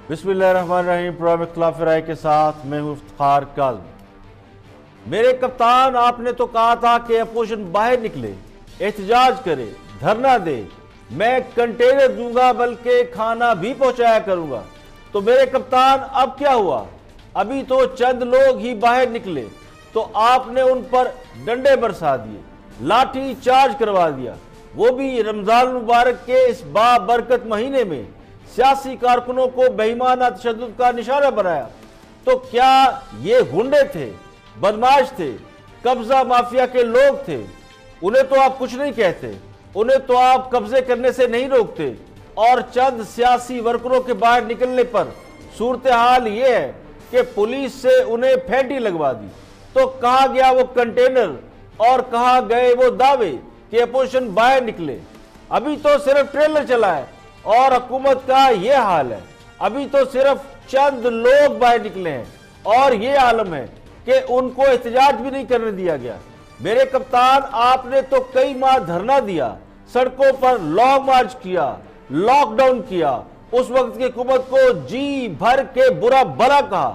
بسم اللہ الرحمن الرحیم۔ پروگرام اختلاف رائے کے ساتھ میں ہوں افتخار کاظمی۔ میرے کپتان، آپ نے تو کہا تھا کہ اپوزیشن باہر نکلے، احتجاج کرے، دھرنا دے، میں کنٹینر دوں گا بلکہ کھانا بھی پہنچایا کروں گا۔ تو میرے کپتان اب کیا ہوا؟ ابھی تو چند لوگ ہی باہر نکلے تو آپ نے ان پر ڈنڈے برسا دیے، لاٹھی چارج کروا دیا، وہ بھی رمضان المبارک کے اس بابرکت مہینے میں سیاسی کارکنوں کو بے ایمانہ تشدد کا نشانہ بنایا۔ تو کیا یہ گنڈے تھے، بدماش تھے، قبضہ مافیا کے لوگ تھے؟ انہیں تو آپ کچھ نہیں کہتے، انہیں تو آپ قبضے کرنے سے نہیں روکتے، اور چند سیاسی ورکروں کے باہر نکلنے پر صورتحال یہ ہے کہ پولیس سے انہیں پھینٹی لگوا دی۔ تو کہا گیا وہ کنٹینر اور کہا گئے وہ دعوے کہ اپوزیشن باہر نکلے؟ ابھی تو صرف ٹریلر چلا ہے اور حکومت کا یہ حال ہے۔ ابھی تو صرف چند لوگ باہر نکلے ہیں اور یہ عالم ہے کہ ان کو احتجاج بھی نہیں کرنے دیا گیا۔ میرے کپتان، آپ نے تو کئی ماہ دھرنا دیا، سڑکوں پر لانگ مارچ کیا، لاک ڈاؤن کیا، اس وقت کی حکومت کو جی بھر کے برا بھلا کہا۔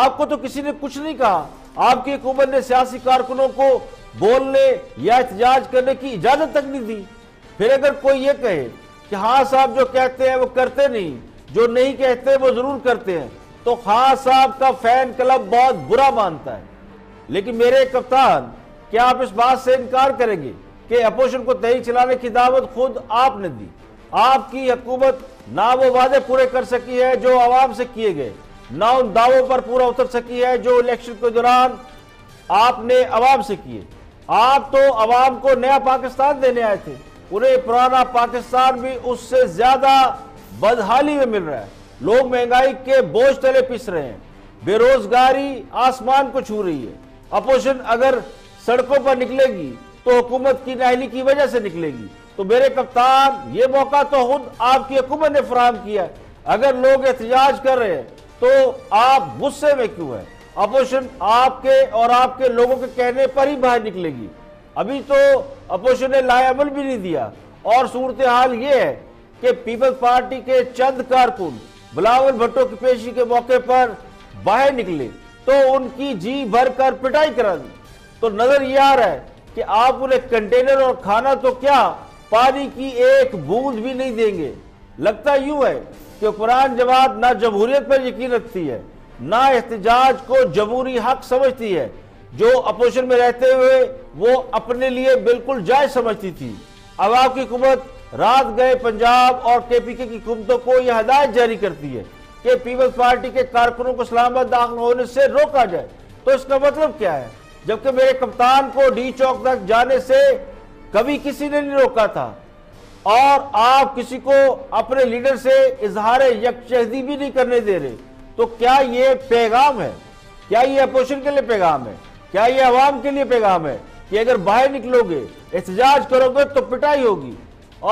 آپ کو تو کسی نے کچھ نہیں کہا۔ آپ کی حکومت نے سیاسی کارکنوں کو بولنے یا احتجاج کرنے کی اجازت تک نہیں دی۔ پھر اگر کوئی یہ کہے کہ ہاں صاحب جو کہتے ہیں وہ کرتے نہیں، جو نہیں کہتے وہ ضرور کرتے ہیں، تو خان صاحب کا فین کلب بہت برا مانتا ہے۔ لیکن میرے کپتان، کیا آپ اس بات سے انکار کریں گے کہ اپوزیشن کو تحریک چلانے کی دعوت خود آپ نے دی؟ آپ کی حکومت نہ وہ وعدے پورے کر سکی ہے جو عوام سے کیے گئے، نہ ان دعووں پر پورا اتر سکی ہے جو الیکشن کے دوران آپ نے عوام سے کیے۔ آپ تو عوام کو نیا پاکستان دینے آئے تھے، انہیں پرانا پاکستان بھی اس سے زیادہ بدحالی میں مل رہا ہے۔ لوگ مہنگائی کے بوجھ تلے پس رہے ہیں، بے روزگاری آسمان کو چھو رہی ہے۔ اپوزیشن اگر سڑکوں پر نکلے گی تو حکومت کی نااہلی کی وجہ سے نکلے گی۔ تو میرے کپتان، یہ موقع تو خود آپ کی حکومت نے فراہم کیا ہے۔ اگر لوگ احتجاج کر رہے ہیں تو آپ غصے میں کیوں ہیں؟ اپوزیشن آپ کے اور آپ کے لوگوں کے کہنے پر ہی باہر نکلے گی۔ ابھی تو اپوزیشن نے لائے عمل بھی نہیں دیا، اور صورتحال یہ ہے کہ پیپلز پارٹی کے چند کارکن بلاول بھٹو کی پیشی کے موقع پر باہر نکلے تو ان کی جی بھر کر پٹائی کرا دی۔ تو نظر یہ آ رہا ہے کہ آپ انہیں کنٹینر اور کھانا تو کیا، پانی کی ایک بوند بھی نہیں دیں گے۔ لگتا یوں ہے کہ حکمران جماعت نہ جمہوریت پر یقین رکھتی ہے، نہ احتجاج کو جمہوری حق سمجھتی ہے، جو اپوزیشن میں رہتے ہوئے وہ اپنے لیے بالکل جائز سمجھتی تھی۔ اب آپ کی حکومت رات گئے پنجاب اور کے پی کے کی حکومتوں کو یہ ہدایت جاری کرتی ہے کہ پیپلز پارٹی کے کارکنوں کو اسلام آباد داخل ہونے سے روکا جائے۔ تو اس کا مطلب کیا ہے؟ جبکہ میرے کپتان کو ڈی چوک تک جانے سے کبھی کسی نے نہیں روکا تھا، اور آپ کسی کو اپنے لیڈر سے اظہار یکجہتی بھی نہیں کرنے دے رہے۔ تو کیا یہ پیغام ہے؟ کیا یہ اپوزیشن کے لیے پیغام ہے؟ کیا یہ عوام کے لیے پیغام ہے کہ اگر باہر نکلو گے، احتجاج کرو گے تو پٹائی ہوگی؟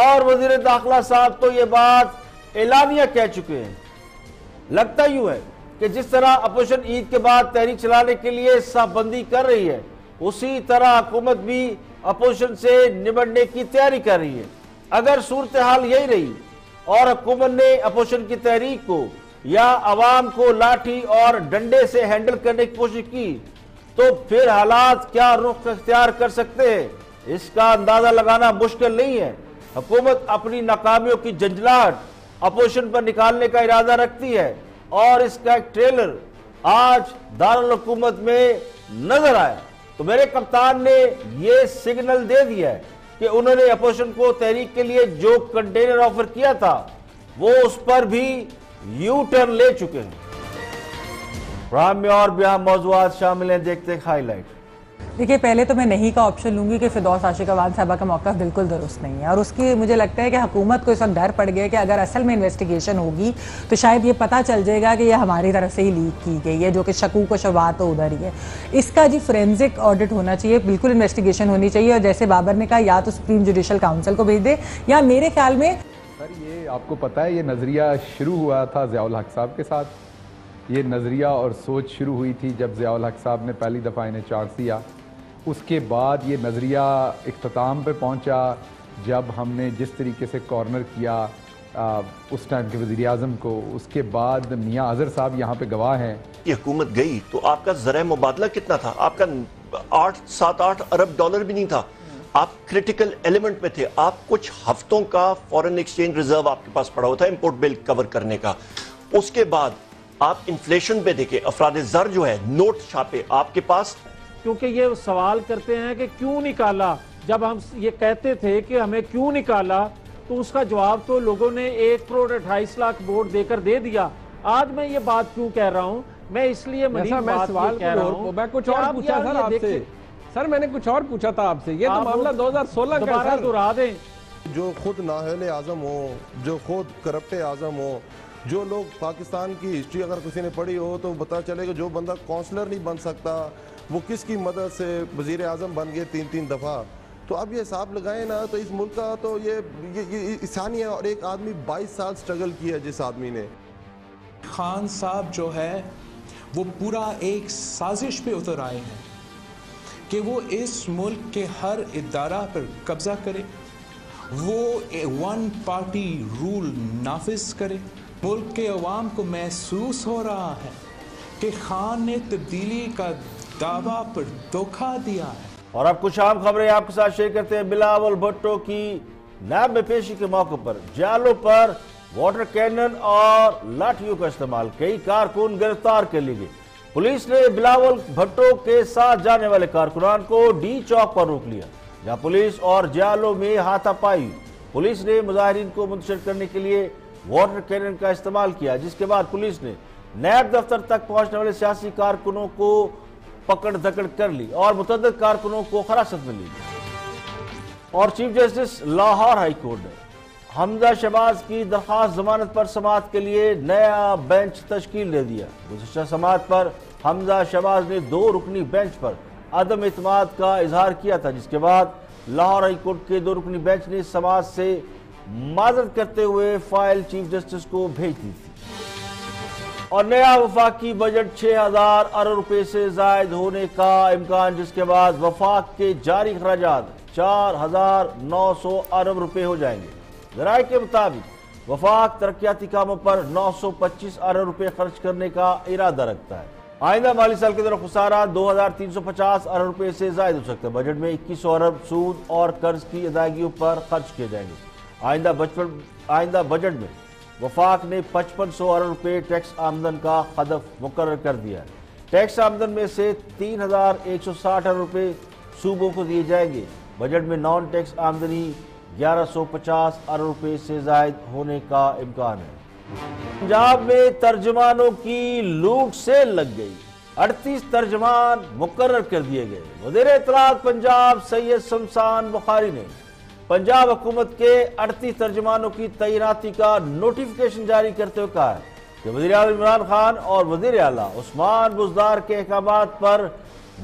اور وزیر داخلہ صاحب تو یہ بات اعلانیہ کہہ چکے ہیں۔ لگتا یوں ہے کہ جس طرح اپوزیشن عید کے بعد تحریک چلانے کے لیے صف بندی کر رہی ہے، اسی طرح حکومت بھی اپوزیشن سے نمٹنے کی تیاری کر رہی ہے۔ اگر صورتحال یہی رہی اور حکومت نے اپوزیشن کی تحریک کو یا عوام کو لاٹھی اور ڈنڈے سے ہینڈل کرنے کی کوشش کی، تو پھر حالات کیا رخ اختیار کر سکتے ہیں، اس کا اندازہ لگانا مشکل نہیں ہے۔ حکومت اپنی ناکامیوں کی جھنجھلاہٹ اپوزیشن پر نکالنے کا ارادہ رکھتی ہے، اور اس کا ایک ٹریلر آج دارالحکومت میں نظر آیا۔ تو میرے کپتان نے یہ سگنل دے دیا ہے کہ انہوں نے اپوزیشن کو تحریک کے لیے جو کنٹینر آفر کیا تھا وہ اس پر بھی یو ٹرن لے چکے ہیں۔ پروگرام میں اور بھی اہم موضوعات شامل ہیں، دیکھتے ہیں ہائی لائٹ۔ دیکھیے، پہلے تو میں نہیں کا آپشن لوں گی کہ فردوس عاشقآباد صاحبہ کا موقف بالکل درست نہیں ہے، اور اس کی مجھے لگتا ہے کہ حکومت کو اس وقت ڈر پڑ گیا کہ اگر اصل میں انویسٹیگیشن ہوگی تو شاید یہ پتہ چل جائے گا کہ یہ ہماری طرف سے ہی لیک کی گئی ہے، جو کہ شکوک و شبہات تو ادھر ہی ہے۔ اس کا فورینزک آڈٹ ہونا چاہیے، بالکل انویسٹیگیشن ہونی چاہیے، اور جیسے بابر نے کہا یا تو سپریم جوڈیشل کاؤنسل کو بھیج دے، یا میرے خیال میں سر یہ آپ کو پتہ ہے یہ نظریہ شروع ہوا تھا ضیاء الحق صاحب کے ساتھ۔ یہ نظریہ اور سوچ شروع ہوئی تھی جب ضیاء الحق صاحب نے پہلی دفعہ انہیں چانس دیا۔ اس کے بعد یہ نظریہ اختتام پہ پہنچا جب ہم نے جس طریقے سے کارنر کیا اس ٹائم کے وزیر اعظم کو. اس کے بعد میاں اظہر صاحب یہاں پہ گواہ ہیں. یہ حکومت گئی تو آپ کا ذرائع مبادلہ کتنا تھا؟ آپ کا 7-8 ارب ڈالر بھی نہیں تھا. آپ کریٹیکل ایلیمنٹ میں تھے. آپ کچھ ہفتوں کا فورن ایکسچینج ریزرو آپ کے پاس پڑا ہوا تھا امپورٹ بل کور کرنے کا. اس کے بعد آپ انفلیشن پہ دیکھیں, افراد زر جو ہے, نوٹ چھاپے آپ کے پاس. کیونکہ یہ سوال کرتے ہیں کہ کیوں نکالا, جب ہم یہ کہتے تھے کہ ہمیں کیوں نکالا تو اس کا جواب تو لوگوں نے 1 کروڑ 28 لاکھ ووٹ دے کر دے دیا. آج میں یہ بات کیوں کہہ رہا ہوں, میں اس لیے مزید بات یہ کہہ رہا ہوں. میں کچھ اور پوچھا سر آپ سے. سر میں نے کچھ اور پوچھا تھا آپ سے. یہ تو معاملہ 2016 کا دوبارہ دہرا دیں. جو خود نااہل اعظم ہو, جو خود کرپٹ اعظم ہو, جو لوگ پاکستان کی ہسٹری اگر کسی نے پڑھی ہو تو پتہ چلے کہ جو بندہ کونسلر نہیں بن سکتا وہ کس کی مدد سے وزیر اعظم بن گئے 3 دفعہ. تو اب یہ حساب لگائیں نا, تو اس ملک کا تو یہ انسانی ہے. اور ایک آدمی 22 سال سٹرگل کیا جس آدمی نے. خان صاحب جو ہے وہ پورا ایک سازش پہ اتر آئے ہیں کہ وہ اس ملک کے ہر ادارہ پر قبضہ کرے, وہ 1 پارٹی رول نافذ کرے. ملک کے عوام کو محسوس ہو رہا ہے کہ خان نے تبدیلی کا دعویٰ پر دھوکہ دیا ہے. اور اب کچھ عام خبریں آپ کے ساتھ شیئر کرتے ہیں. بلاول بھٹو کی نیب میں پیشی کے موقع پر جالوں پر واٹر کینن اور لاٹھیوں کا استعمال, کئی کارکن گرفتار کر لیے گئے. پولیس نے بلاول بھٹو کے ساتھ جانے والے کارکنان کو ڈی چوک پر روک لیا, جہاں پولیس اور جالوں میں ہاتھا پائی. پولیس نے مظاہرین کو منتشر کرنے کے لیے واٹر کینن کا استعمال کیا, جس کے بعد پولیس نے نیب دفتر تک پہنچنے والے سیاسی کارکنوں کو پکڑ دکڑ کر لی اور متعدد کارکنوں کو حراست میں لی. اور chief justice Lahore high court نے حمزہ شہباز کی درخواست ضمانت پر سماعت کے لیے نیا بینچ تشکیل دے دیا. گزشتہ سماعت پر حمزہ شہباز نے 2 رکنی بینچ پر عدم اعتماد کا اظہار کیا تھا, جس کے بعد لاہور ہائی کورٹ کے 2 رکنی بینچ نے سماعت سے معذرت کرتے ہوئے فائل چیف جسٹس کو بھیج دی تھی. اور نیا وفاقی بجٹ 6000 ارب روپے سے زائد ہونے کا امکان, جس کے بعد وفاق کے جاری اخراجات 4900 ارب روپے ہو جائیں گے. ذرائع کے مطابق وفاق ترقیاتی کاموں پر 925 ارب روپے خرچ کرنے کا ارادہ رکھتا ہے. آئندہ مالی سال کے دوران خسارہ 2350 ارب روپے سے زائد ہو سکتا ہے. بجٹ میں 2100 ارب سود اور قرض کی ادائیگیوں پر خرچ کیے جائیں گے. آئندہ بجٹ میں وفاق نے 5500 ارب روپے ٹیکس آمدن کا ہدف مقرر کر دیا ہے. ٹیکس آمدن میں سے 3160 ارب روپے صوبوں کو دیے جائیں گے. بجٹ میں نان ٹیکس آمدنی 1150 ارب روپے سے زائد ہونے کا امکان ہے. پنجاب میں ترجمانوں کی لوٹ سیل لگ گئی, 38 ترجمان مقرر کر دیے گئے. وزیر اطلاعات پنجاب سید شمسان بخاری نے پنجاب حکومت کے 38 ترجمانوں کی تعیناتی کا نوٹیفیکیشن جاری کرتے ہوئے کہا ہے کہ وزیر اعظم عمران خان اور وزیر اعلیٰ عثمان بزدار کے احکامات پر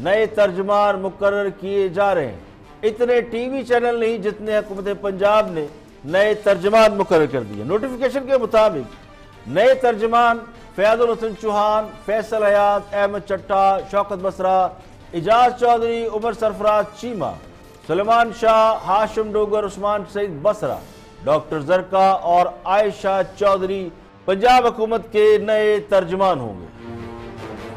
نئے ترجمان مقرر کیے جا رہے ہیں. اتنے ٹی وی چینل نہیں جتنے حکومت پنجاب نے نئے ترجمان مقرر کر دیے. نوٹیفیکیشن کے مطابق نئے ترجمان فیاض الحسن چوہان, فیصل حیات, احمد چٹھا, شوکت بسرا, اعجاز چودھری, عمر سرفراز چیمہ, سلیمان شاہ, ہاشم ڈوگر, عثمان سعید بسرا, ڈاکٹر زرکا اور عائشہ چودھری پنجاب حکومت کے نئے ترجمان ہوں گے.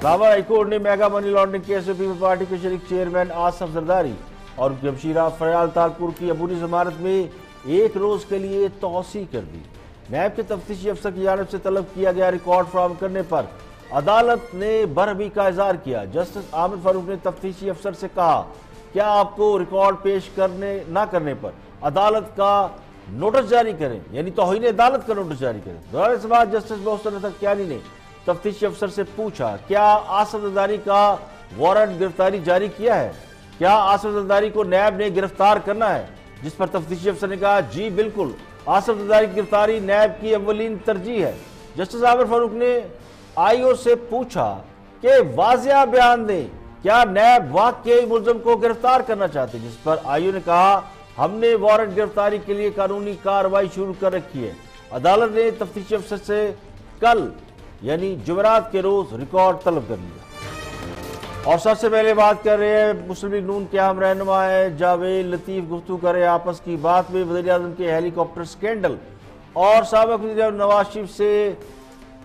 لاہور ہائی کورٹ نے میگا منی لانڈرنگ کیس میں پیپلز پارٹی کے شریک چیئرمین آصف زرداری اور ان کی ہمشیرہ فریال تالپور کی عبوری ضمانت میں 1 روز کے لیے توسیع کر دی. نیب کے تفتیشی افسر کی جانب سے طلب کیا گیا ریکارڈ فراہم کرنے پر عدالت نے برہمی کا اظہار کیا. جسٹس عامر فاروق نے تفتیشی افسر سے کہا کیا آپ کو ریکارڈ پیش نہ کرنے پر عدالت کا نوٹس جاری کریں, یعنی توہین عدالت کا نوٹس جاری کریں. دوران سماعت جسٹس محسن تقیانی نے تفتیشی افسر سے پوچھا کیا آصف زرداری کا وارنٹ گرفتاری جاری کیا ہے, کیا آصف زرداری کو نیب نے گرفتار کرنا ہے, جس پر تفتیشی افسر نے کہا جی بالکل, آصف زرداری کی گرفتاری نیب کی اولین ترجیح ہے. جسٹس عامر فاروق نے آئی او سے پوچھا کہ واضح بیان دیں کیا نیب واقعی ملزم کو گرفتار کرنا چاہتے, جس پر آئی او نے کہا ہم نے وارنٹ گرفتاری کے لیے قانونی کارروائی شروع کر رکھی ہے. عدالت نے تفتیشی افسر سے کل یعنی جمعرات کے روز ریکارڈ طلب کر لیا. اور سب سے پہلے بات کر رہے ہیں مسلم لیگ نون کے اہم رہنما جاوید لطیف. گفتگو کر رہے ہیں آپس کی بات میں وزیر اعظم کے ہیلی کاپٹر سکینڈل اور سابق وزیر نواز شریف سے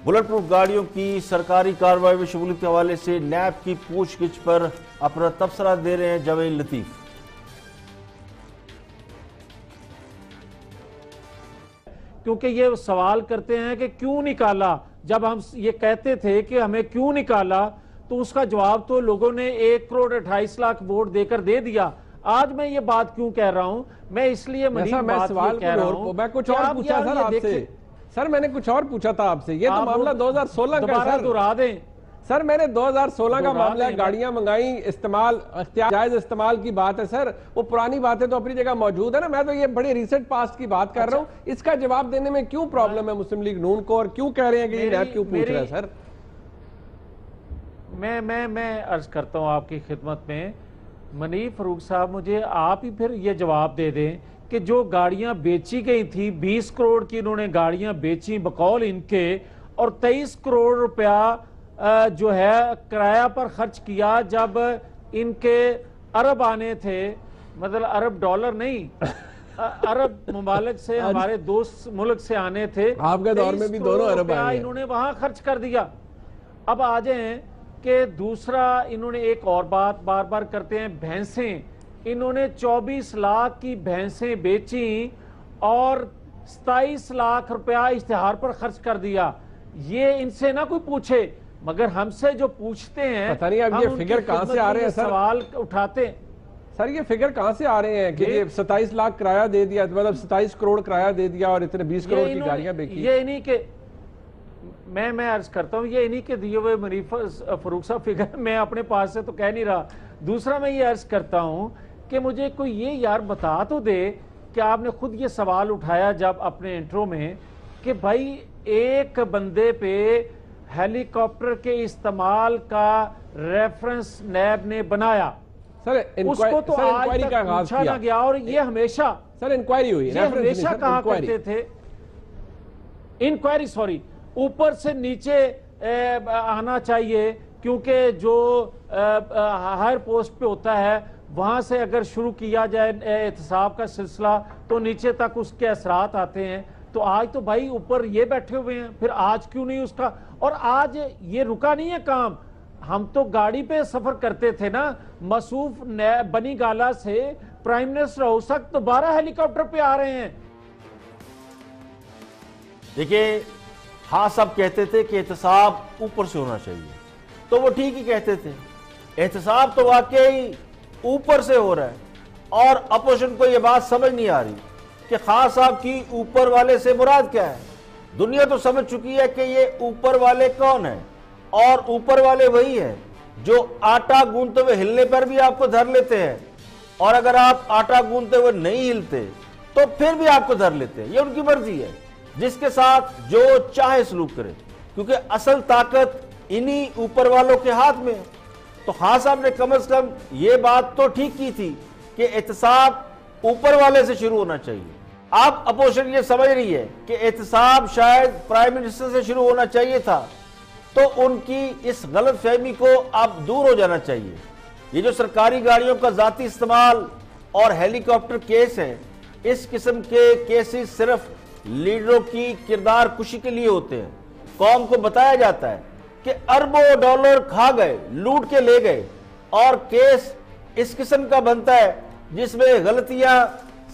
بلٹ پروف گاڑیوں کی سرکاری کارروائی میں شمولیت کے حوالے سے نیب کی پوچھ گچھ پر اپنا تبصرہ دے رہے ہیں جاوید لطیف۔ کیونکہ یہ سوال کرتے ہیں کہ کیوں نکالا، جب ہم یہ کہتے تھے کہ ہمیں کیوں نکالا تو اس کا جواب تو لوگوں نے 1.28 کروڑ ووٹ دے کر دے دیا۔ آج میں یہ بات کیوں کہہ رہا ہوں؟ میں اس لیے منیف بات یہ کہہ رہا ہوں، میں کچھ اور پوچھا سر آپ سے، سر میں نے کچھ اور پوچھا تھا آپ سے، یہ تو معاملہ 2016 کا دوبارہ دہرا دیں سر، میں نے 2016 کا معاملہ ہے، گاڑیاں منگائیں، استعمال جائز استعمال کی بات ہے سر، وہ پرانی باتیں تو اپنی جگہ موجود ہے نا، میں تو یہ بڑی ریسنٹ پاسٹ کی بات کر رہا ہوں، اس کا جواب دینے میں کیوں پرابلم ہے مسلم لیگ نون کو، اور کیوں کہہ رہے ہیں کہ یہ نیب کیوں پوچھ رہا ہے سر؟ میں عرض کرتا ہوں آپ کی خدمت میں، منیف فاروق صاحب مجھے آپ ہی پھر یہ جواب دے دیں کہ جو گاڑیاں بیچی گئی تھی 20 کروڑ کی انہوں نے گاڑیاں بیچی بقول ان کے، اور 23 کروڑ روپیہ جو ہے کرایہ پر خرچ کیا جب ان کے ارب آنے تھے، مطلب ارب ڈالر نہیں، عرب ممالک سے ہمارے دوست ملک سے آنے تھے، آپ کے دور میں بھی دونوں عرب آئے ہیں، انہوں نے وہاں خرچ کر دیا۔ اب آ جائیں کہ دوسرا انہوں نے ایک اور بات بار بار کرتے ہیں، بھینسیں، انہوں نے 24 لاکھ کی بھینسیں بیچیں اور 27 لاکھ روپیہ اشتہار پر خرچ کر دیا۔ یہ ان سے نہ کوئی پوچھے، مگر ہم سے جو پوچھتے ہیں، پتہ نہیں اب یہ فگر کہاں سے آ رہے ہیں سر، سوال اٹھاتے ہیں سر، یہ فگر کہاں سے آ رہے ہیں کہ یہ 27 لاکھ کرایہ دے دیا، مطلب 27 کروڑ کرایہ دے دیا اور اتنے 20 کروڑ کی گاڑیاں بیچی؟ یہ انہی کے، میں عرض کرتا ہوں، یہ انہی کے دیے ہوئے منیف فاروق صاحب فگر میں اپنے پاس سے تو کہہ نہیں رہا۔ دوسرا میں یہ عرض کرتا ہوں کہ مجھے کوئی یہ یار بتا تو دے کہ آپ نے خود یہ سوال اٹھایا جب اپنے انٹرو میں کہ بھائی ایک بندے پہ ہیلی کاپٹر کے استعمال کا ریفرنس نیب نے بنایا، اس کو تو آج تک پوچھا نہ گیا، اور یہ ہمیشہ سر انکوائری ہوئی، یہ ہمیشہ کہا کرتے تھے، انکوائری سوری، اوپر سے نیچے آنا چاہیے، کیونکہ جو ہائر پوسٹ پہ ہوتا ہے وہاں سے اگر شروع کیا جائے احتساب کا سلسلہ تو نیچے تک اس کے اثرات آتے ہیں۔ تو آج تو بھائی اوپر یہ بیٹھے ہوئے ہیں، پھر آج کیوں نہیں اس کا؟ اور آج یہ رکا نہیں ہے کام، ہم تو گاڑی پہ سفر کرتے تھے نا، مصوف بنی گالا سے پرائم منسٹر ہو سکت دوبارہ ہیلی کاپٹر پہ آ رہے ہیں۔ دیکھیں، ہاں سب کہتے تھے کہ احتساب اوپر سے ہونا چاہیے، تو وہ ٹھیک ہی کہتے تھے، احتساب تو واقعی اوپر سے ہو رہا ہے، اور اپوزیشن کو یہ بات سمجھ نہیں آ رہی کہ خان صاحب کی اوپر والے سے مراد کیا ہے۔ دنیا تو سمجھ چکی ہے کہ یہ اوپر والے کون ہیں، اور اوپر والے وہی ہیں جو آٹا گوندتے ہوئے ہلنے پر بھی آپ کو دھر لیتے ہیں، اور اگر آپ آٹا گوندتے ہوئے نہیں ہلتے تو پھر بھی آپ کو دھر لیتے ہیں۔ یہ ان کی مرضی ہے، جس کے ساتھ جو چاہے سلوک کرے، کیونکہ اصل طاقت انہی اوپر والوں کے ہاتھ میں ہے۔ تو خان صاحب نے کم از کم یہ بات تو ٹھیک کی تھی کہ احتساب اوپر والے سے شروع ہونا چاہیے۔ اب اپوزیشن یہ سمجھ رہی ہے کہ احتساب شاید پرائم منسٹر سے شروع ہونا چاہیے تھا، تو ان کی اس غلط فہمی کو اب دور ہو جانا چاہیے۔ یہ جو سرکاری گاڑیوں کا ذاتی استعمال اور ہیلی کاپٹر کیس ہے، اس قسم کے کیسز صرف لیڈروں کی کردار کشی کے لیے ہوتے ہیں۔ قوم کو بتایا جاتا ہے کہ اربوں ڈالر کھا گئے، لوٹ کے لے گئے، اور کیس اس قسم کا بنتا ہے جس میں غلطیاں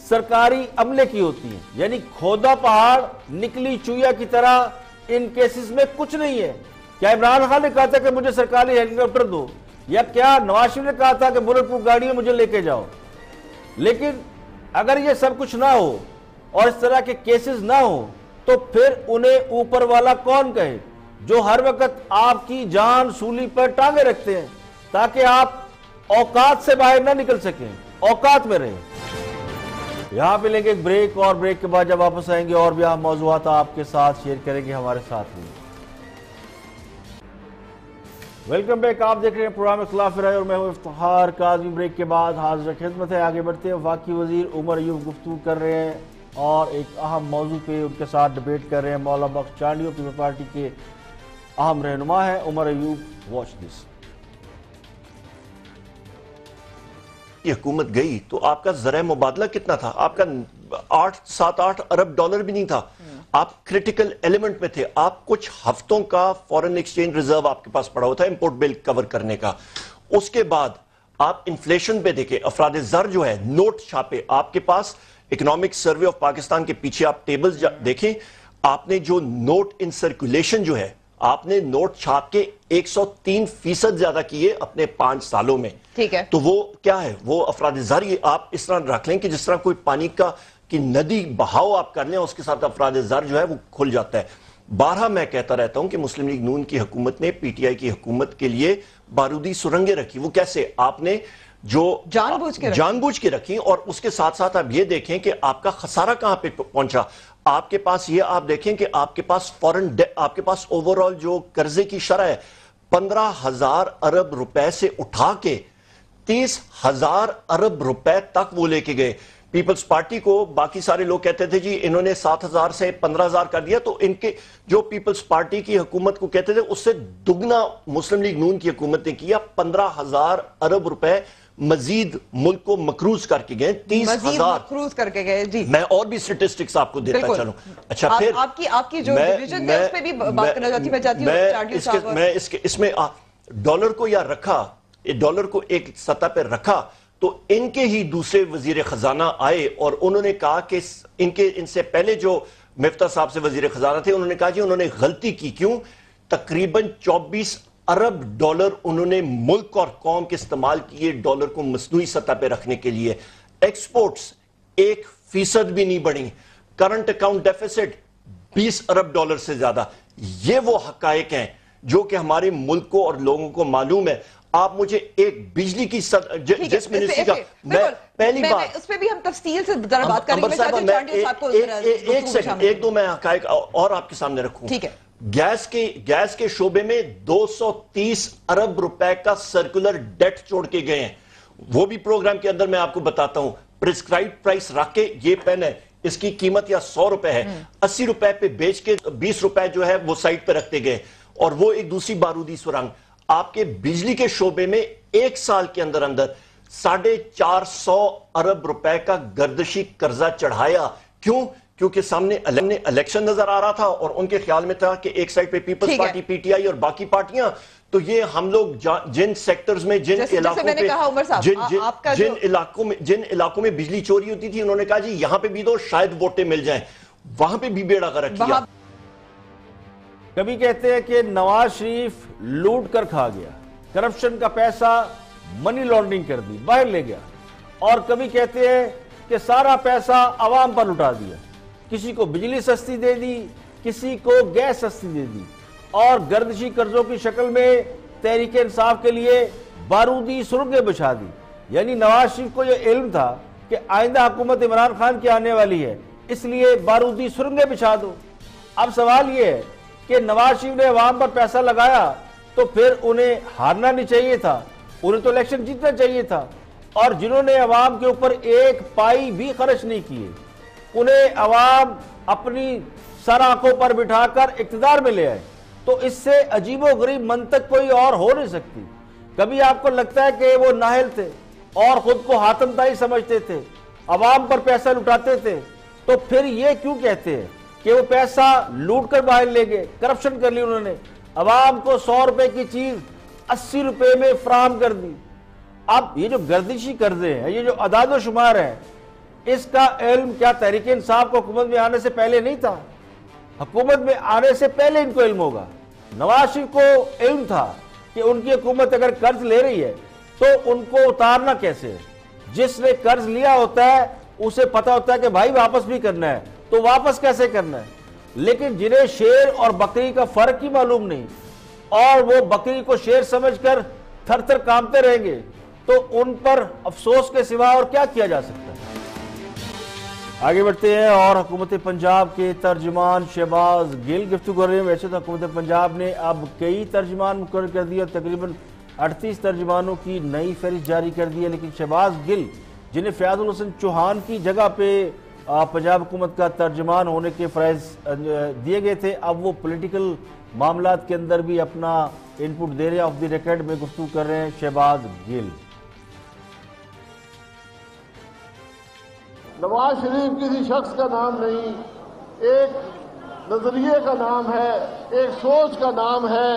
سرکاری عملے کی ہوتی ہیں، یعنی کھودا پہاڑ نکلی چویا کی طرح ان کیسز میں کچھ نہیں ہے۔ کیا عمران خان نے کہا تھا کہ مجھے سرکاری ہیلی کاپٹر دو، یا کیا نواز شریف نے کہا تھا کہ بلٹ پروف گاڑی میں مجھے لے کے جاؤ؟ لیکن اگر یہ سب کچھ نہ ہو اور اس طرح کے کیسز نہ ہو تو پھر انہیں اوپر والا کون کہے، جو ہر وقت آپ کی جان سولی پر ٹانگے رکھتے ہیں تاکہ آپ اوقات سے باہر نہ نکل سکیں، اوقات میں رہیں۔ یہاں پہ لیں گے ایک بریک، اور بریک کے بعد جب واپس آئیں گے اور بھی اہم موضوعات آپ کے ساتھ شیئر کریں گے، ہمارے ساتھ ہیں۔ ویلکم بیک، آپ دیکھ رہے ہیں پروگرام اختلاف رائے اور میں ہوں افتخار کاظمی۔ بریک کے بعد حاضر خدمت ہے، آگے بڑھتے ہیں۔ وفاقی وزیر عمر ایوب گفتگو کر رہے ہیں اور ایک اہم موضوع پہ ان کے ساتھ ڈیبیٹ کر رہے ہیں۔ مولا بخش چانڈیو پیپلز پارٹی کے اہم رہنما ہے عمر ایوب۔ Watch this. کی حکومت گئی تو آپ کا ذرائع مبادلہ کتنا تھا؟ آپ کا 7-8 ارب ڈالر بھی نہیں تھا. آپ کریٹیکل ایلیمنٹ میں تھے. آپ کچھ ہفتوں کا فورن ایکسچینج ریزرو آپ کے پاس پڑا ہوا تھا امپورٹ بل کور کرنے کا. اس کے بعد آپ انفلیشن پہ دیکھیں, افراد زر جو ہے, نوٹ چھاپے آپ کے پاس. اکنامک سروے آف پاکستان کے پیچھے آپ ٹیبلز دیکھیں, آپ نے جو نوٹ ان سرکولیشن جو ہے, آپ نے نوٹ چھاپ کے 103% زیادہ کیے اپنے 5 سالوں میں. ٹھیک ہے, تو وہ کیا ہے, وہ افراد زر آپ اس طرح رکھ لیں کہ جس طرح کوئی پانی کی ندی بہاؤ آپ کر لیں, اس کے ساتھ افراد زر جو ہے وہ کھل جاتا ہے. بارہا میں کہتا رہتا ہوں کہ مسلم لیگ نون کی حکومت نے پی ٹی آئی کی حکومت کے لیے بارودی سرنگیں رکھی. وہ کیسے؟ آپ نے جو جان بوجھ کے رکھی, اور اس کے ساتھ ساتھ آپ یہ دیکھیں کہ آپ کا خسارہ کہاں پہ پہنچا. آپ کے پاس یہ آپ دیکھیں کہ آپ کے پاس آپ کے پاس اوورال جو قرضے کی شرح ہے 15,000 ارب روپے سے اٹھا کے 30,000 ارب روپے تک وہ لے کے گئے. پیپلز پارٹی کو باقی سارے لوگ کہتے تھے جی انہوں نے 7,000 سے 15,000 کر دیا, تو ان کے جو پیپلز پارٹی کی حکومت کو کہتے تھے اس سے دگنا مسلم لیگ نون کی حکومت نے کیا. 15,000 ارب روپے مزید ملک کو مقروض کر کے گئے. 30,000 مقروض کر کے گئے. جی میں اور بھی سٹیسٹکس آپ کو دیتا چلوں. اچھا پھر آپ کی جو ڈویژن ہے اس پہ بھی بات کرنا چاہتی میں چاہتی ہوں. میں اس میں ڈالر کو یا رکھا, ڈالر کو ایک سطح پہ رکھا, تو ان کے ہی دوسرے وزیر خزانہ آئے اور انہوں نے کہا کہ ان سے پہلے جو مفتاح صاحب سے وزیر خزانہ تھے, انہوں نے کہا جی انہوں نے غلطی کی. کیوں؟ تقریباً 24 ارب ڈالر انہوں نے ملک اور قوم کے استعمال کیے ڈالر کو مصنوعی سطح پہ رکھنے کے لیے. ایکسپورٹس 1% بھی نہیں بڑھی. کرنٹ اکاؤنٹ ڈیفیسٹ 20 ارب ڈالر سے زیادہ. یہ وہ حقائق ہیں جو کہ ہمارے ملک کو اور لوگوں کو معلوم ہے. آپ مجھے ایک بجلی کی جس منسٹری کا میں پہلی بات اس پہ بھی ہم تفصیل سے بات کریں گے. ایک سیکنڈ, ایک دو میں حقائق اور آپ کے سامنے رکھوں. ٹھیک ہے. گیس کے شعبے میں 230 ارب روپے کا سرکولر ڈیٹ چھوڑ کے گئے ہیں. وہ بھی پروگرام کے اندر میں آپ کو بتاتا ہوں. پرسکرائب پرائس رکھ کے یہ پین ہے, اس کی قیمت یا 100 روپے ہے, 80 روپے پہ بیچ کے 20 روپے جو ہے وہ سائٹ پہ رکھتے گئے, اور وہ ایک دوسری بارودی سرنگ. آپ کے بجلی کے شعبے میں ایک سال کے اندر 450 ارب روپے کا گردشی قرضہ چڑھایا. کیوں؟ کیونکہ سامنے الیکشن نظر آ رہا تھا, اور ان کے خیال میں تھا کہ ایک سائڈ پہ Peoples Party, P T I اور باقی پارٹیاں, تو یہ ہم لوگ جن سیکٹرز میں جن علاقوں میں بجلی چوری ہوتی تھی, انہوں نے کہا جی یہاں پہ بھی دو, شاید ووٹیں مل جائیں. وہاں پہ بھی بیڑا غرق کیا. کبھی کہتے ہیں کہ نواز شریف لوٹ کر کھا گیا, کرپشن کا پیسہ منی لانڈرنگ کر دی, باہر لے گیا, اور کبھی کہتے ہیں کہ سارا پیسہ عوام پر لٹا دیا. کسی کو بجلی سستی دے دی, کسی کو گیس سستی دے دی, اور گردشی قرضوں کی شکل میں تحریک انصاف کے لیے بارودی سرنگیں بچھا دی. یعنی نواز شریف کو یہ علم تھا کہ آئندہ حکومت عمران خان کی آنے والی ہے, اس لیے بارودی سرنگیں بچھا دو. اب سوال یہ ہے کہ نواز شریف نے عوام پر پیسہ لگایا تو پھر انہیں ہارنا نہیں چاہیے تھا, انہیں تو الیکشن جیتنا چاہیے تھا. اور جنہوں نے عوام کے اوپر ایک پائی بھی خرچ نہیں کیے, انہیں عوام اپنی سر آنکھوں پر بٹھا کر اقتدار میں لے آئے. تو اس سے عجیب و غریب منطق کوئی اور ہو نہیں سکتی. کبھی آپ کو لگتا ہے کہ وہ نااہل تھے اور خود کو حاتم طائی سمجھتے تھے, عوام پر پیسہ لٹاتے تھے, تو پھر یہ کیوں کہتے ہیں کہ وہ پیسہ لوٹ کر باہر لے گئے, کرپشن کر لی انہوں نے, عوام کو 100 روپے کی چیز 80 روپے میں فراہم کر دی. اب یہ جو گردشی قرضے ہیں, یہ جو اعداد و شمار ہے, اس کا علم کیا تحریک انصاف کو حکومت میں آنے سے پہلے نہیں تھا؟ حکومت میں آنے سے پہلے ان کو علم ہوگا. نواز شریف کو علم تھا کہ ان کی حکومت اگر قرض لے رہی ہے تو ان کو اتارنا کیسے ہے. جس نے قرض لیا ہوتا ہے اسے پتا ہوتا ہے کہ بھائی واپس بھی کرنا ہے, تو واپس کیسے کرنا ہے. لیکن جنہیں شیر اور بکری کا فرق ہی معلوم نہیں, اور وہ بکری کو شیر سمجھ کر تھر تھر کامتے رہیں گے, تو ان پر افسوس کے سوا اور کیا کیا جا سکتا ہے. آگے بڑھتے ہیں اور حکومت پنجاب کے ترجمان شہباز گل گفتگو کر رہے ہیں. ویسے تو حکومت پنجاب نے اب کئی ترجمان مقرر کر دیے اور تقریباً 38 ترجمانوں کی نئی فہرست جاری کر دی ہے, لیکن شہباز گل جنہیں فیاض الحسن چوہان کی جگہ پہ پنجاب حکومت کا ترجمان ہونے کے فرائض دیے گئے تھے, اب وہ پولیٹیکل معاملات کے اندر بھی اپنا ان پٹ دے رہے ہیں. آف دی ریکارڈ میں گفتگو کر رہے ہیں شہباز گل. نواز شریف کسی شخص کا نام نہیں، ایک نظریے کا نام ہے، ایک سوچ کا نام ہے۔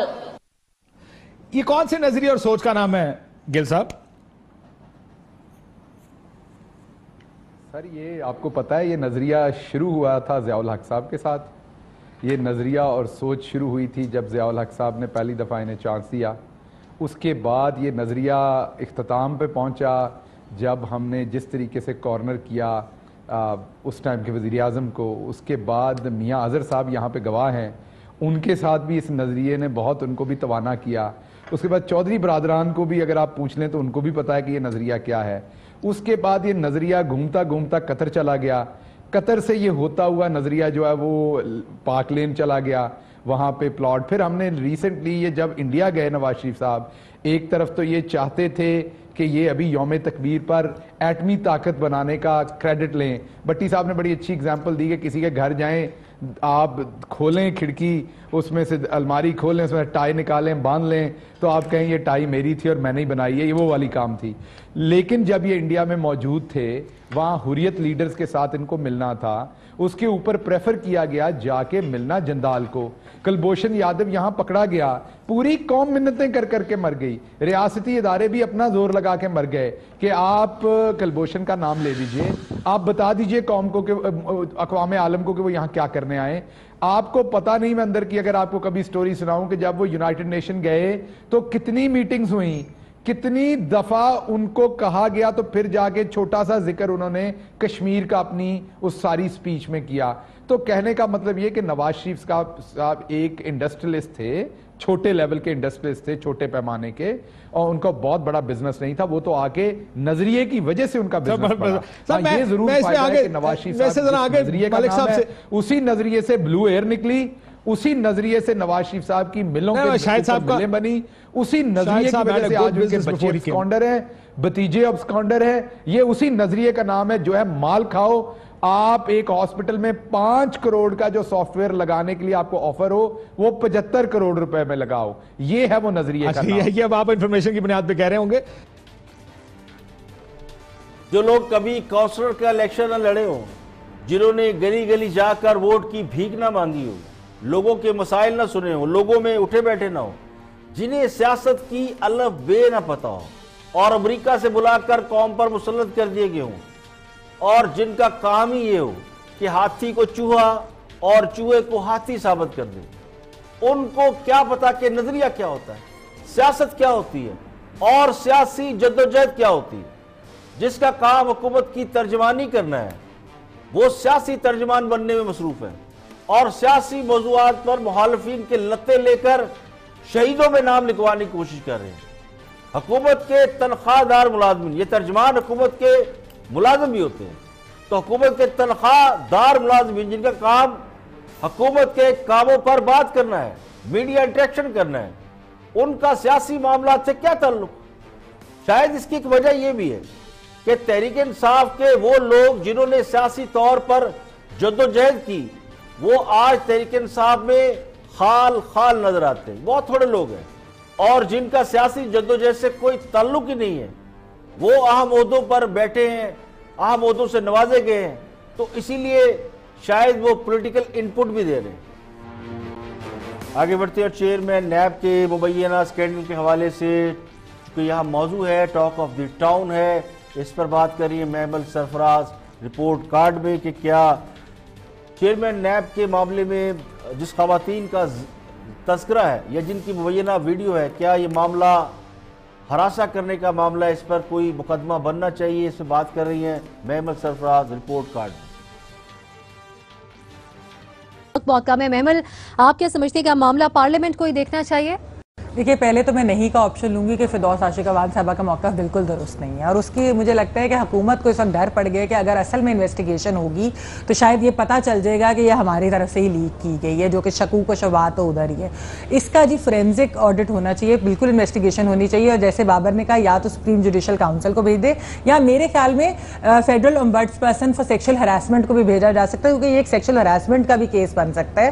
یہ کون سے نظریے اور سوچ کا نام ہے گل صاحب؟ سر یہ آپ کو پتا ہے یہ نظریہ شروع ہوا تھا ضیاء الحق صاحب کے ساتھ. یہ نظریہ اور سوچ شروع ہوئی تھی جب ضیاء الحق صاحب نے پہلی دفعہ انہیں چانس دیا. اس کے بعد یہ نظریہ اختتام پہ پہنچا جب ہم نے جس طریقے سے کارنر کیا اس ٹائم کے وزیر اعظم کو. اس کے بعد میاں اظہر صاحب یہاں پہ گواہ ہیں، ان کے ساتھ بھی اس نظریے نے بہت ان کو بھی توانا کیا. اس کے بعد چودھری برادران کو بھی اگر آپ پوچھ لیں تو ان کو بھی پتا ہے کہ یہ نظریہ کیا ہے. اس کے بعد یہ نظریہ گھومتا گھومتا قطر چلا گیا. قطر سے یہ ہوتا ہوا نظریہ جو ہے وہ پاک لین چلا گیا، وہاں پہ پلاٹ. پھر ہم نے ریسنٹلی یہ جب انڈیا گئے نواز شریف صاحب، ایک طرف تو یہ چاہتے تھے کہ یہ ابھی یوم تکبیر پر ایٹمی طاقت بنانے کا کریڈٹ لیں. بٹی صاحب نے بڑی اچھی اگزامپل دی کہ کسی کے گھر جائیں، آپ کھولیں کھڑکی، اس میں سے الماری کھولیں، اس میں ٹائی نکالیں، باندھ لیں، تو آپ کہیں یہ ٹائی میری تھی اور میں نے ہی بنائی ہے، یہ وہ والی کام تھی. لیکن جب یہ انڈیا میں موجود تھے، وہاں حریت لیڈرز کے ساتھ ان کو ملنا تھا، اس کے اوپر پریفر کیا گیا جا کے ملنا جندال کو. کلبھوشن یادو یہاں پکڑا گیا، پوری قوم منتیں کر کر کے مر گئی. ریاستی ادارے بھی اپنا زور لگا کے مر گئے کہ آپ کلبھوشن کا نام لے لیجئے، آپ بتا دیجئے قوم کو کہ اقوام عالم کو کہ وہ یہاں کیا کرنے آئے. آپ کو پتا نہیں، میں اندر کی اگر آپ کو کبھی سٹوری سناؤں کہ جب وہ یونائٹڈ نیشن گئے تو کتنی میٹنگز ہوئیں، کتنی دفعہ ان کو کہا گیا، تو پھر جا کے چھوٹا سا ذکر انہوں نے کشمیر کا اپنی اس ساری سپیچ میں کیا. تو کہنے کا مطلب یہ کہ نواز شریف صاحب ایک انڈسٹریلسٹ تھے، چھوٹے لیول کے انڈسٹریلسٹ تھے، چھوٹے پیمانے کے، اور ان کا بہت بڑا بزنس نہیں تھا. وہ تو آگے نظریے کی وجہ سے ان کا بزنس بڑھا. یہ ضرور فائدہ ہے کہ نواز شریف صاحب نظریے کا نام ہے، اسی نظریے سے بلو ایئر نکلی، اسی نظریے سے نواز شریف صاحب کی ملوں کے ملیں بنی، اسی نظریے کی وجہ سے آج ان کے بچے ابسکانڈر ہیں، بھتیجے ابسکانڈر ہیں. یہ اسی نظریے کا نام ہے جو ہے مال کھاؤ. آپ ایک ہاسپٹل میں 5 کروڑ کا جو سافٹ ویئر لگانے کے لیے آپ کو آفر ہو، وہ 75 کروڑ روپے میں لگاؤ. یہ ہے وہ نظریے کا نام. یہ اب آپ انفارمیشن کی بنیاد پہ کہہ رہے ہوں گے. جو لوگ کبھی کونسلر کا الیکشن نہ لڑے ہوں، جنہوں نے گلی گلی جا کر ووٹ کی بھیک نہ مانگی ہو، لوگوں کے مسائل نہ سنے ہوں، لوگوں میں اٹھے بیٹھے نہ ہو، جنہیں سیاست کی الف بے نہ پتہ ہو اور امریکہ سے بلا کر قوم پر مسلط کر دیے گئے ہوں، اور جن کا کام ہی یہ ہو کہ ہاتھی کو چوہا اور چوہے کو ہاتھی ثابت کر دے، ان کو کیا پتا کہ نظریہ کیا ہوتا ہے، سیاست کیا ہوتی ہے اور سیاسی جدوجہد کیا ہوتی ہے. جس کا کام حکومت کی ترجمانی کرنا ہے، وہ سیاسی ترجمان بننے میں مصروف ہے اور سیاسی موضوعات پر مخالفین کے لتے لے کر شہیدوں میں نام لکھوانے کی کوشش کر رہے ہیں. حکومت کے تنخواہ دار ملازمین، یہ ترجمان حکومت کے ملازم بھی ہوتے ہیں، تو حکومت کے تنخواہ دار ملازمین جن کا کام حکومت کے کاموں پر بات کرنا ہے، میڈیا انٹریکشن کرنا ہے، ان کا سیاسی معاملات سے کیا تعلق؟ شاید اس کی ایک وجہ یہ بھی ہے کہ تحریک انصاف کے وہ لوگ جنہوں نے سیاسی طور پر جدوجہد کی، وہ آج تحریک انصاف میں خال نظر آتے ہیں. بہت تھوڑے لوگ ہیں، اور جن کا سیاسی جدوجہد سے کوئی تعلق ہی نہیں ہے، وہ اہم عہدوں پر بیٹھے ہیں، اہم عہدوں سے نوازے گئے ہیں، تو اسی لیے شاید وہ پولیٹیکل انپٹ بھی دے رہے ہیں. آگے بڑھتے ہیں. چیئرمین نیب کے مبینہ اسکینڈل کے حوالے سے، چونکہ یہاں موضوع ہے، ٹاک آف دی ٹاؤن ہے، اس پر بات کر رہی ہے محمل سرفراز رپورٹ کارڈ میں کہ کیا چیئرمین نیب کے معاملے میں جس خواتین کا تذکرہ ہے یا جن کی مبینہ ویڈیو ہے، کیا یہ معاملہ ہراساں کرنے کا معاملہ، اس پر کوئی مقدمہ بننا چاہیے؟ اس پہ بات کر رہی ہیں محمل سرفراز رپورٹ کارڈ میں. موقع میں محمل، آپ کیا سمجھتے ہیں کہ معاملہ پارلیمنٹ کو ہی دیکھنا چاہیے؟ دیکھیے، پہلے تو میں نہیں کا آپشن لوں گی کہ فردوس عاشقہ وان صاحبہ کا موقف بالکل درست نہیں ہے، اور اس کی مجھے لگتا ہے کہ حکومت کو اس وقت ڈر پڑ گیا کہ اگر اصل میں انویسٹیگیشن ہوگی تو شاید یہ پتہ چل جائے گا کہ یہ ہماری طرف سے ہی لیک کی گئی ہے، جو کہ شکوک و شبہات تو ادھر ہی ہے. اس کا فورینزک آڈٹ ہونا چاہیے، بالکل انویسٹیگیشن ہونی چاہیے، اور جیسے بابر نے کہا یا تو سپریم جوڈیشل کاؤنسل کو بھیج دے، یا میرے خیال میں federal ombudsperson for sexual harassment کو بھی بھیجا جا سکتا ہے، کیونکہ یہ ایک سیکشل ہراسمنٹ کا بھی کیس بن سکتا ہے،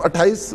28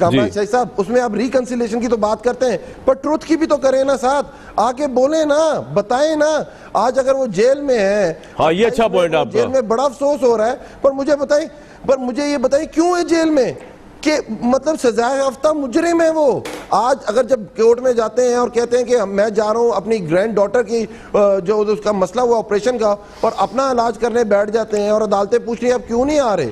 کامران شاہی صاحب اس میں آپ ریکنسیلیشن کی تو بات کرتے ہیں پر ٹروتھ کی بھی تو کریں نا ساتھ آگے بولیں نا بتائیں نا آج اگر وہ جیل میں ہے ہاں یہ اچھا پوائنٹ آپ کا جیل میں بڑا افسوس ہو رہا ہے پر مجھے یہ بتائیں کیوں ہے جیل میں کہ مطلب سزائے یافتہ مجرم ہے وہ آج اگر جب کورٹ میں جاتے ہیں اور کہتے ہیں کہ میں جا رہا ہوں اپنی گرینڈ ڈاٹر کی جو اس کا مسئلہ ہوا آپریشن کا اور اپنا علاج کرنے بیٹھ جاتے ہیں اور عدالتیں پوچھ رہی ہیں آپ کیوں نہیں آ رہے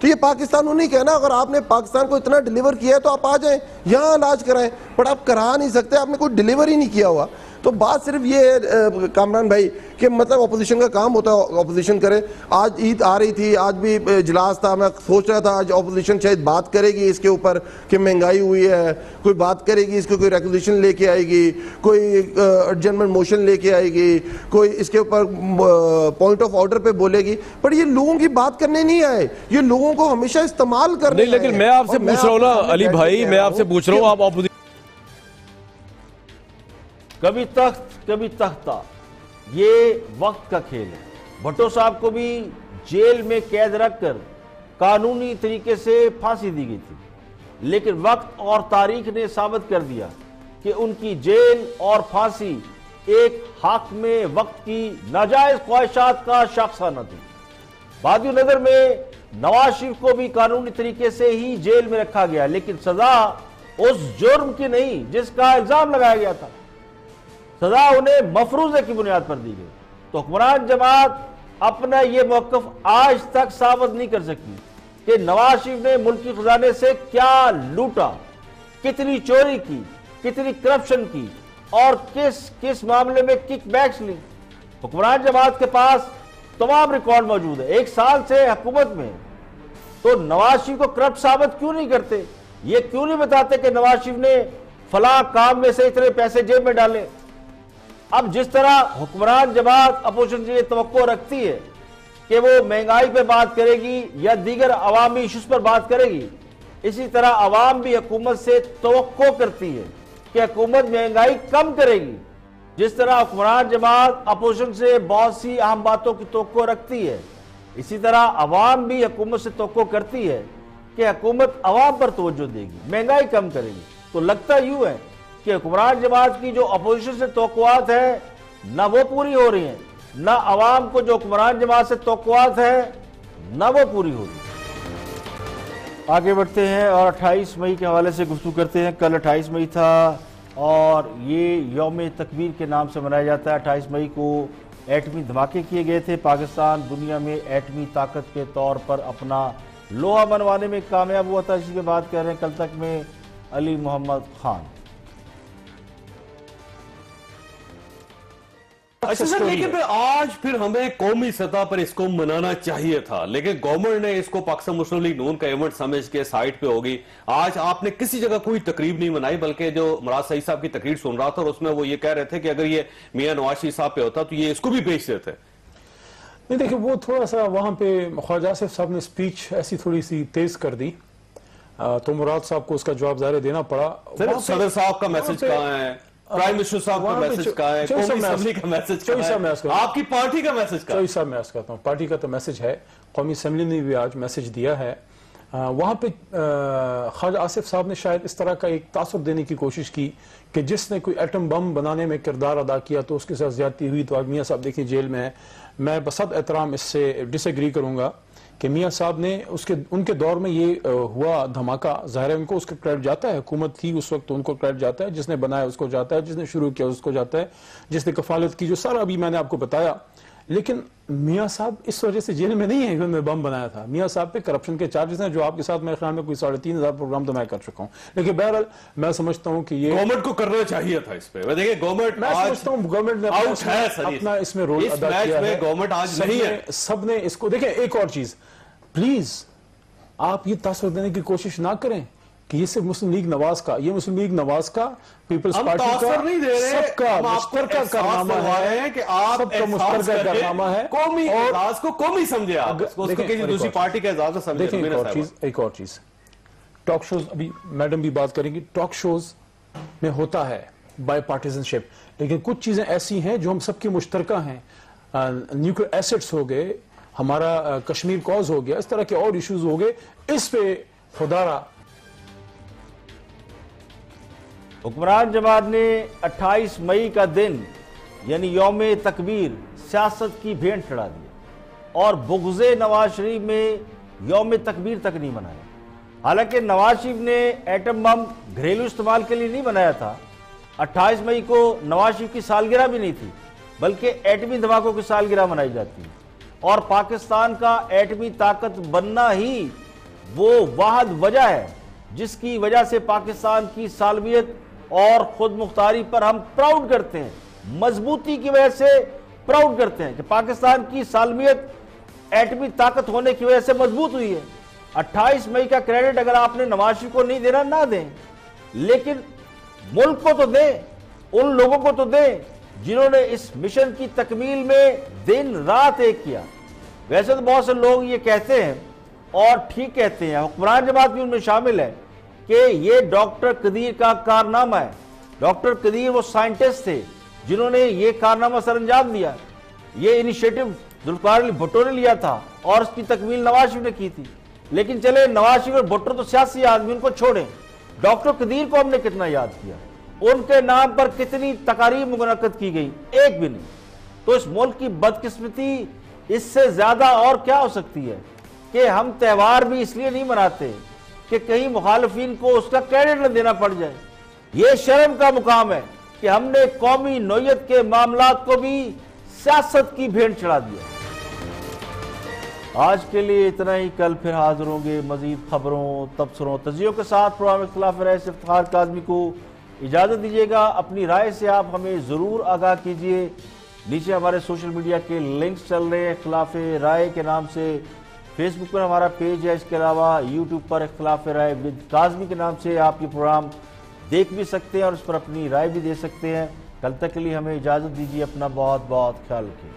تو یہ پاکستان انہیں کہنا اگر آپ نے پاکستان کو اتنا ڈیلیور کیا ہے تو آپ آ جائیں یہاں علاج کرائیں پر آپ کرا نہیں سکتے آپ نے کوئی ڈیلیور ہی نہیں کیا ہوا تو بات صرف یہ ہے کامران بھائی کہ مطلب اپوزیشن کا کام ہوتا ہے اپوزیشن کرے آج عید آ رہی تھی آج بھی اجلاس تھا میں سوچ رہا تھا آج اپوزیشن شاید بات کرے گی اس کے اوپر کہ مہنگائی ہوئی ہے کوئی بات کرے گی اس کو کوئی ریکوزیشن لے کے آئے گی کوئی ایڈجرنمنٹ موشن لے کے آئے گی کوئی اس کے اوپر پوائنٹ آف آرڈر پہ بولے گی پر یہ لوگوں کی بات کرنے نہیں آئے یہ لوگوں کو ہمیشہ استعمال کرنے نہیں لیکن میں آپ سے پوچھ رہا ہوں نا علی بھائی میں آپ سے پوچھ رہا ہوں آپ اپوزیشن کبھی تخت کبھی تختہ یہ وقت کا کھیل ہے بھٹو صاحب کو بھی جیل میں قید رکھ کر قانونی طریقے سے پھانسی دی گئی تھی لیکن وقت اور تاریخ نے ثابت کر دیا کہ ان کی جیل اور پھانسی ایک حاکم وقت کی ناجائز خواہشات کا شاخسانہ تھی بادی نظر میں نواز شریف کو بھی قانونی طریقے سے ہی جیل میں رکھا گیا لیکن سزا اس جرم کی نہیں جس کا الزام لگایا گیا تھا سزا انہیں مفروضے کی بنیاد پر دی گئی تو حکمران جماعت اپنا یہ موقف آج تک ثابت نہیں کر سکی کہ نواز شریف نے ملکی خزانے سے کیا لوٹا کتنی چوری کی کتنی کرپشن کی اور کس معاملے میں کک بیکس لی حکمران جماعت کے پاس تمام ریکارڈ موجود ہے ایک سال سے حکومت میں تو نواز شریف کو کرپٹ ثابت کیوں نہیں کرتے یہ کیوں نہیں بتاتے کہ نواز شریف نے فلاں کام میں سے اتنے پیسے جیب میں ڈالے اب جس طرح حکمران جماعت اپوزیشن سے یہ توقع رکھتی ہے کہ وہ مہنگائی پہ بات کرے گی یا دیگر عوامی ایشوز پر بات کرے گی اسی طرح عوام بھی حکومت سے توقع کرتی ہے کہ حکومت مہنگائی کم کرے گی جس طرح حکمران جماعت اپوزیشن سے بہت سی اہم باتوں کی توقع رکھتی ہے اسی طرح عوام بھی حکومت سے توقع کرتی ہے کہ حکومت عوام پر توجہ دے گی مہنگائی کم کرے گی تو لگتا یوں ہے کہ حکمران جماعت کی جو اپوزیشن سے توقعات ہیں نہ وہ پوری ہو رہی ہیں نہ عوام کو جو حکمران جماعت سے توقعات ہیں نہ وہ پوری ہو رہی ہیں آگے بڑھتے ہیں اور 28 مئی کے حوالے سے گفتگو کرتے ہیں کل 28 مئی تھا اور یہ یوم تکبیر کے نام سے منایا جاتا ہے 28 مئی کو ایٹمی دھماکے کیے گئے تھے پاکستان دنیا میں ایٹمی طاقت کے طور پر اپنا لوہا منوانے میں کامیاب ہوا تھا اسی پہ بات کر رہے ہیں کل تک میں علی محمد خان اچھا سر لیکن آج پھر ہمیں قومی سطح پر اس کو منانا چاہیے تھا لیکن گورنمنٹ نے اس کو پاکستان مسلم لیگ نون کا ایونٹ سمجھ کے سائٹ پہ ہوگی آج آپ نے کسی جگہ کوئی تقریب نہیں منائی بلکہ جو مراد سعید صاحب کی تقریر سن رہا تھا اور اس میں وہ یہ کہہ رہے تھے کہ اگر یہ میاں نواز شریف صاحب پہ ہوتا تو یہ اس کو بھی بیچ دیتے نہیں دیکھیں وہ تھوڑا سا وہاں پہ خواجہ آصف صاحب نے سپیچ ایسی تھوڑی سی تیز کر دی تو مراد صاحب کو اس کا جواب ظاہر دینا پڑا صدر صاحب کا میسج کہاں ہے پرائم منسٹر صاحب کا میسج کہاں ہے قومی اسمبلی کا میسج کہاں ہے آپ کی پارٹی کا میسج کہاں ہے صاحب میں عرض کرتا ہوں پارٹی کا تو میسج ہے قومی اسمبلی نے بھی آج میسج دیا ہے وہاں پہ خواجہ آصف صاحب نے شاید اس طرح کا ایک تاثر دینے کی کوشش کی کہ جس نے کوئی ایٹم بم بنانے میں کردار ادا کیا تو اس کے ساتھ زیادتی ہوئی تو آج میاں صاحب دیکھیں جیل میں ہے میں بصد احترام اس سے ڈس ایگری کروں گا کہ میاں صاحب نے ان کے دور میں یہ ہوا دھماکہ ظاہر ہے ان کو اس کا کریڈٹ جاتا ہے حکومت تھی اس وقت ان کو کریڈٹ جاتا ہے جس نے بنایا اس کو جاتا ہے جس نے شروع کیا اس کو جاتا ہے جس نے کفالت کی جو سارا ابھی میں نے آپ کو بتایا لیکن میاں صاحب اس وجہ سے جیل میں نہیں ہے کہ انہوں نے بم بنایا تھا میاں صاحب پہ کرپشن کے چارجز ہیں جو آپ کے ساتھ میرے خیال میں کوئی 3,500 پروگرام تو میں کر چکا ہوں لیکن بہرحال میں سمجھتا ہوں کہ یہ گورنمنٹ کو کرنا چاہیے تھا اس پہ دیکھیں گورنمنٹ میں سمجھتا ہوں گورنمنٹ نے اپنا اس میں رول ادا کیا ہے گورنمنٹ آج نہیں ہے سب نے اس کو دیکھیں ایک اور چیز پلیز آپ یہ تاثر دینے کی کوشش نہ کریں کہ یہ صرف مسلم لیگ نواز کا یہ مسلم لیگ نواز کا پیپلز پارٹی کا سب کا مشترکہ کارنامہ ہے کہ آپ سب کا مشترکہ کارنامہ ہے قومی اعزاز کو قومی سمجھے آپ اس کو کسی دوسری پارٹی کا اعزاز سمجھے دیکھیں ایک اور چیز ٹاک شوز ابھی میڈم بھی بات کریں گی ٹاک شوز میں ہوتا ہے بائی پارٹیزن شپ لیکن کچھ چیزیں ایسی ہیں جو ہم سب کی مشترکہ ہیں نیوکلیئر ایسٹس ہو گئے ہمارا کشمیر کوز ہو گیا اس طرح کے اور ایشوز ہو گئے اس پہ خدا را حکمران جماعت نے 28 مئی کا دن یعنی یوم تکبیر سیاست کی بھینٹ چڑھا دیا اور بغض نواز شریف میں یوم تکبیر تک نہیں منایا۔ حالانکہ نواز شریف نے ایٹم بم گھریلو استعمال کے لیے نہیں بنایا تھا۔ 28 مئی کو نواز شریف کی سالگرہ بھی نہیں تھی، بلکہ ایٹمی دھماکوں کی سالگرہ منائی جاتی ہے، اور پاکستان کا ایٹمی طاقت بننا ہی وہ واحد وجہ ہے جس کی وجہ سے پاکستان کی سالمیت اور خود مختاری پر ہم پراؤڈ کرتے ہیں، مضبوطی کی وجہ سے پراؤڈ کرتے ہیں کہ پاکستان کی سالمیت ایٹمی طاقت ہونے کی وجہ سے مضبوط ہوئی ہے۔ 28 مئی کا کریڈٹ اگر آپ نے نواز شریف کو نہیں دینا نہ دیں، لیکن ملک کو تو دیں، ان لوگوں کو تو دیں جنہوں نے اس مشن کی تکمیل میں دن رات ایک کیا۔ ویسے تو بہت سے لوگ یہ کہتے ہیں اور ٹھیک کہتے ہیں، حکمران جماعت بھی ان میں شامل ہے، کہ یہ ڈاکٹر قدیر کا کارنامہ ہے۔ ڈاکٹر قدیر وہ سائنٹسٹ تھے جنہوں نے یہ کارنامہ سر انجام دیا۔ یہ انیشیٹو ذوالفقار علی بھٹو نے لیا تھا اور اس کی تکمیل نواز شریف نے کی تھی۔ لیکن چلے نواز شریف اور بھٹو تو سیاسی آدمی، ان کو چھوڑیں، ڈاکٹر قدیر کو ہم نے کتنا یاد کیا، ان کے نام پر کتنی تقاریب منعقد کی گئی، ایک بھی نہیں۔ تو اس ملک کی بدقسمتی اس سے زیادہ اور کیا ہو سکتی ہے کہ ہم تہوار بھی اس لیے نہیں مناتے کہ کہیں مخالفین کو اس کا کریڈٹ نہ دینا پڑ جائے۔ یہ شرم کا مقام ہے کہ ہم نے قومی نوعیت کے معاملات کو بھی سیاست کی بھینٹ چڑھا دیا۔ آج کے لیے اتنا ہی، کل پھر حاضر ہوں گے مزید خبروں، تبصروں، تجزیوں کے ساتھ۔ پروگرام اختلاف رائے سے افتخار کاظمی کو اجازت دیجیے گا۔ اپنی رائے سے آپ ہمیں ضرور آگاہ کیجیے۔ نیچے ہمارے سوشل میڈیا کے لنکس چل رہے ہیں، اختلاف رائے کے نام سے فیس بک پر ہمارا پیج ہے، اس کے علاوہ یوٹیوب پر اختلاف رائے ود کاظمی کے نام سے آپ یہ پروگرام دیکھ بھی سکتے ہیں اور اس پر اپنی رائے بھی دے سکتے ہیں۔ کل تک کے لیے ہمیں اجازت دیجیے، اپنا بہت بہت خیال رکھیے۔